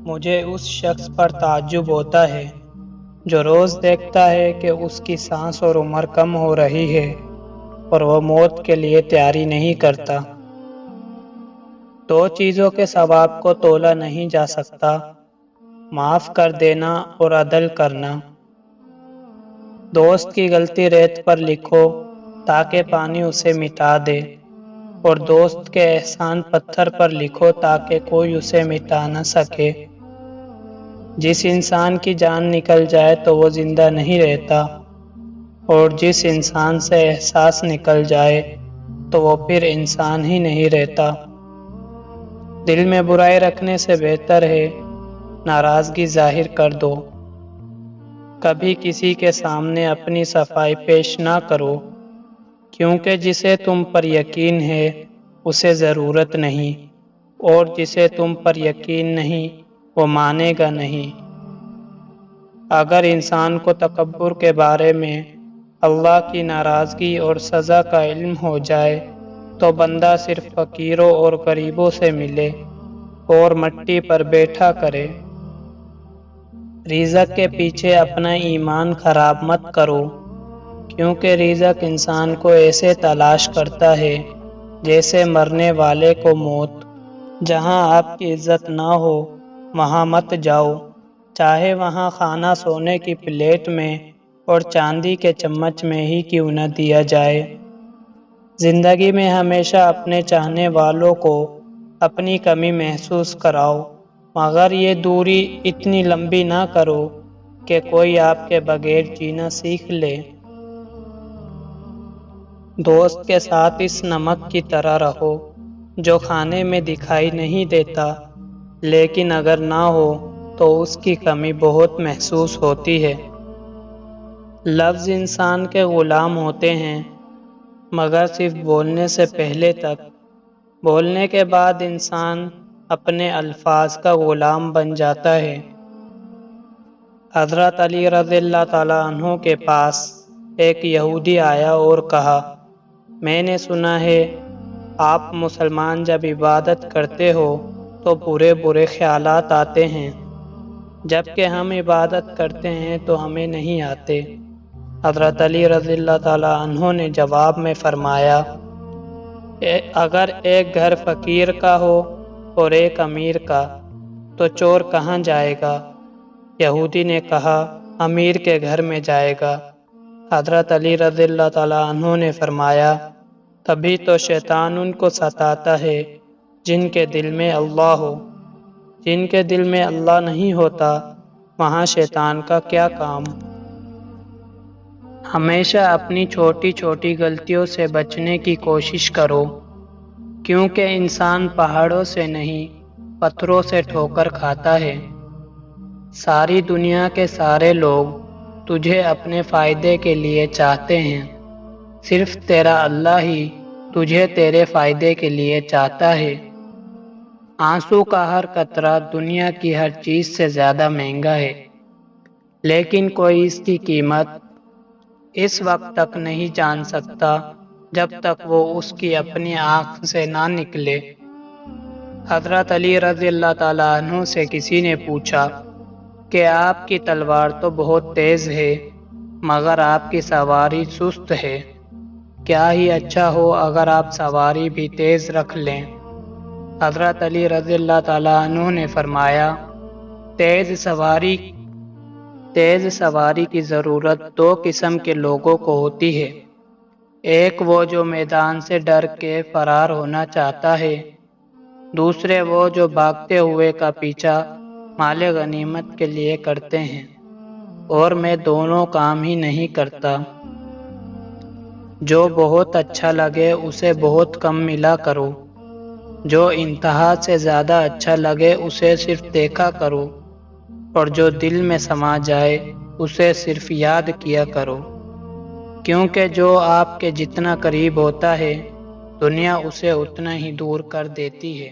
مجھے اس شخص پر تعجب ہوتا ہے جو روز دیکھتا ہے کہ اس کی سانس اور عمر کم ہو رہی ہے اور وہ موت کے لیے تیاری نہیں کرتا۔ دو چیزوں کے ثواب کو تولا نہیں جا سکتا: معاف کر دینا اور عدل کرنا۔ دوست کی غلطی ریت پر لکھو تاکہ پانی اسے مٹا دے، اور دوست کے احسان پتھر پر لکھو تاکہ کوئی اسے مٹا نہ سکے۔ جس انسان کی جان نکل جائے تو وہ زندہ نہیں رہتا، اور جس انسان سے احساس نکل جائے تو وہ پھر انسان ہی نہیں رہتا۔ دل میں برائی رکھنے سے بہتر ہے ناراضگی ظاہر کر دو۔ کبھی کسی کے سامنے اپنی صفائی پیش نہ کرو، کیونکہ جسے تم پر یقین ہے اسے ضرورت نہیں، اور جسے تم پر یقین نہیں وہ مانے گا نہیں۔ اگر انسان کو تکبر کے بارے میں اللہ کی ناراضگی اور سزا کا علم ہو جائے تو بندہ صرف فقیروں اور غریبوں سے ملے اور مٹی پر بیٹھا کرے۔ رزق کے پیچھے اپنا ایمان خراب مت کرو، کیونکہ رزق انسان کو ایسے تلاش کرتا ہے جیسے مرنے والے کو موت۔ جہاں آپ کی عزت نہ ہو وہاں مت جاؤ، چاہے وہاں کھانا سونے کی پلیٹ میں اور چاندی کے چمچ میں ہی کیوں نہ دیا جائے۔ زندگی میں ہمیشہ اپنے چاہنے والوں کو اپنی کمی محسوس کراؤ، مگر یہ دوری اتنی لمبی نہ کرو کہ کوئی آپ کے بغیر جینا سیکھ لے۔ دوست کے ساتھ اس نمک کی طرح رہو جو کھانے میں دکھائی نہیں دیتا، لیکن اگر نہ ہو تو اس کی کمی بہت محسوس ہوتی ہے۔ لفظ انسان کے غلام ہوتے ہیں، مگر صرف بولنے سے پہلے تک۔ بولنے کے بعد انسان اپنے الفاظ کا غلام بن جاتا ہے۔ حضرت علی رضی اللہ تعالیٰ عنہ کے پاس ایک یہودی آیا اور کہا، میں نے سنا ہے آپ مسلمان جب عبادت کرتے ہو تو برے برے خیالات آتے ہیں، جبکہ ہم عبادت کرتے ہیں تو ہمیں نہیں آتے۔ حضرت علی رضی اللہ تعالیٰ عنہ نے جواب میں فرمایا، اگر ایک گھر فقیر کا ہو اور ایک امیر کا تو چور کہاں جائے گا؟ یہودی نے کہا، امیر کے گھر میں جائے گا۔ حضرت علی رضی اللہ تعالیٰ عنہ نے فرمایا، تبھی تو شیطان ان کو ستاتا ہے جن کے دل میں اللہ ہو۔ جن کے دل میں اللہ نہیں ہوتا وہاں شیطان کا کیا کام؟ ہمیشہ اپنی چھوٹی چھوٹی غلطیوں سے بچنے کی کوشش کرو، کیونکہ انسان پہاڑوں سے نہیں پتھروں سے ٹھوکر کھاتا ہے۔ ساری دنیا کے سارے لوگ تجھے اپنے فائدے کے لیے چاہتے ہیں، صرف تیرا اللہ ہی تجھے تیرے فائدے کے لیے چاہتا ہے۔ آنسو کا ہر قطرہ دنیا کی ہر چیز سے زیادہ مہنگا ہے، لیکن کوئی اس کی قیمت اس وقت تک نہیں جان سکتا جب تک وہ اس کی اپنی آنکھ سے نہ نکلے۔ حضرت علی رضی اللہ تعالیٰ عنہ سے کسی نے پوچھا کہ آپ کی تلوار تو بہت تیز ہے مگر آپ کی سواری سست ہے، کیا ہی اچھا ہو اگر آپ سواری بھی تیز رکھ لیں۔ حضرت علی رضی اللہ تعالیٰ عنہ نے فرمایا، تیز سواری کی ضرورت دو قسم کے لوگوں کو ہوتی ہے، ایک وہ جو میدان سے ڈر کے فرار ہونا چاہتا ہے، دوسرے وہ جو بھاگتے ہوئے کا پیچھا مال غنیمت کے لیے کرتے ہیں، اور میں دونوں کام ہی نہیں کرتا۔ جو بہت اچھا لگے اسے بہت کم ملا کرو، جو انتہا سے زیادہ اچھا لگے اسے صرف دیکھا کرو، اور جو دل میں سما جائے اسے صرف یاد کیا کرو، کیونکہ جو آپ کے جتنا قریب ہوتا ہے دنیا اسے اتنا ہی دور کر دیتی ہے۔